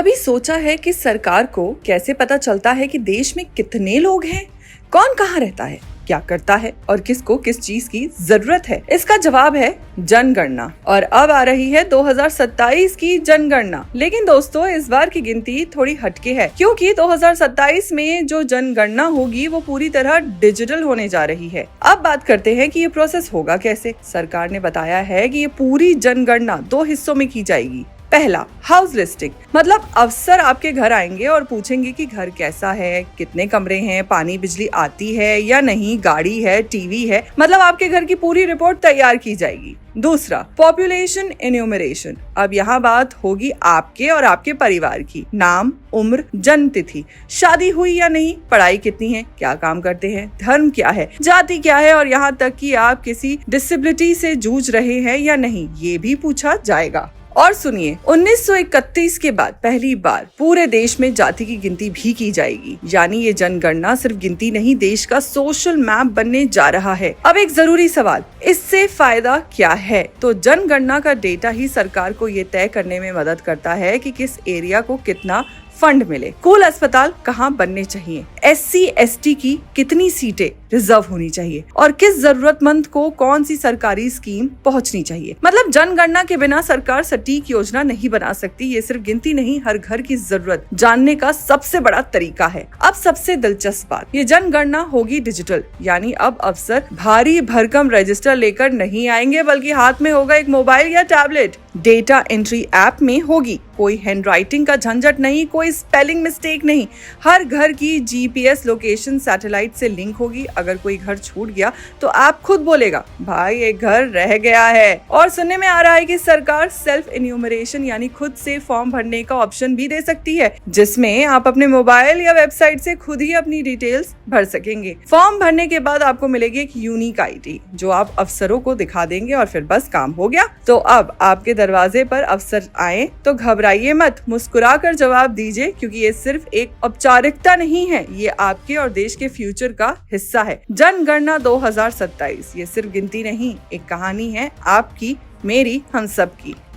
कभी सोचा है कि सरकार को कैसे पता चलता है कि देश में कितने लोग हैं, कौन कहाँ रहता है, क्या करता है और किसको किस चीज की जरूरत है? इसका जवाब है जनगणना। और अब आ रही है 2027 की जनगणना। लेकिन दोस्तों, इस बार की गिनती थोड़ी हटके है, क्योंकि 2027 में जो जनगणना होगी वो पूरी तरह डिजिटल होने जा रही है। अब बात करते हैं कि ये प्रोसेस होगा कैसे। सरकार ने बताया है कि ये पूरी जनगणना 2 हिस्सों में की जाएगी। पहला, हाउस लिस्टिंग, मतलब अफसर आपके घर आएंगे और पूछेंगे कि घर कैसा है, कितने कमरे हैं, पानी बिजली आती है या नहीं, गाड़ी है, टीवी है, मतलब आपके घर की पूरी रिपोर्ट तैयार की जाएगी। दूसरा, पॉपुलेशन एन्यूमरेशन। अब यहाँ बात होगी आपके और आपके परिवार की। नाम, उम्र, जन्म तिथि, शादी हुई या नहीं, पढ़ाई कितनी है, क्या काम करते हैं, धर्म क्या है, जाति क्या है और यहाँ तक कि आप किसी डिसेबिलिटी से जूझ रहे हैं या नहीं, ये भी पूछा जाएगा। और सुनिए, 1931 के बाद पहली बार पूरे देश में जाति की गिनती भी की जाएगी। यानी ये जनगणना सिर्फ गिनती नहीं, देश का सोशल मैप बनने जा रहा है। अब एक जरूरी सवाल, इससे फायदा क्या है? तो जनगणना का डेटा ही सरकार को ये तय करने में मदद करता है कि किस एरिया को कितना फंड मिले, कुल अस्पताल कहाँ बनने चाहिए, SC ST की कितनी सीटें रिजर्व होनी चाहिए और किस जरूरतमंद को कौन सी सरकारी स्कीम पहुंचनी चाहिए। मतलब जनगणना के बिना सरकार सटीक योजना नहीं बना सकती। ये सिर्फ गिनती नहीं, हर घर की जरूरत जानने का सबसे बड़ा तरीका है। अब सबसे दिलचस्प बात, ये जनगणना होगी डिजिटल, यानी अब अफसर भारी भरकम रजिस्टर लेकर नहीं आएंगे, बल्कि हाथ में होगा एक मोबाइल या टैबलेट। डेटा एंट्री ऐप में होगी, कोई हैंडराइटिंग का झंझट नहीं, कोई स्पेलिंग मिस्टेक नहीं। हर घर की GPS लोकेशन सैटेलाइट से लिंक होगी। अगर कोई घर छूट गया तो ऐप खुद बोलेगा, भाई एक घर रह गया है। और सुनने में आ रहा है कि सरकार सेल्फ एन्यूमरेशन यानी खुद से फॉर्म भरने का ऑप्शन भी दे सकती है, जिसमें आप अपने मोबाइल या वेबसाइट से खुद ही अपनी डिटेल्स भर सकेंगे। फॉर्म भरने के बाद आपको मिलेगी एक यूनिक ID जो आप अफसरों को दिखा देंगे और फिर बस काम हो गया। तो अब आपके दरवाजे पर अफसर आए तो घबराइए मत, मुस्कुरा कर जवाब दीजिए, क्योंकि ये सिर्फ एक औपचारिकता नहीं है, ये आपके और देश के फ्यूचर का हिस्सा है। जनगणना 2027 ये सिर्फ गिनती नहीं, एक कहानी है, आपकी, मेरी, हम सब की।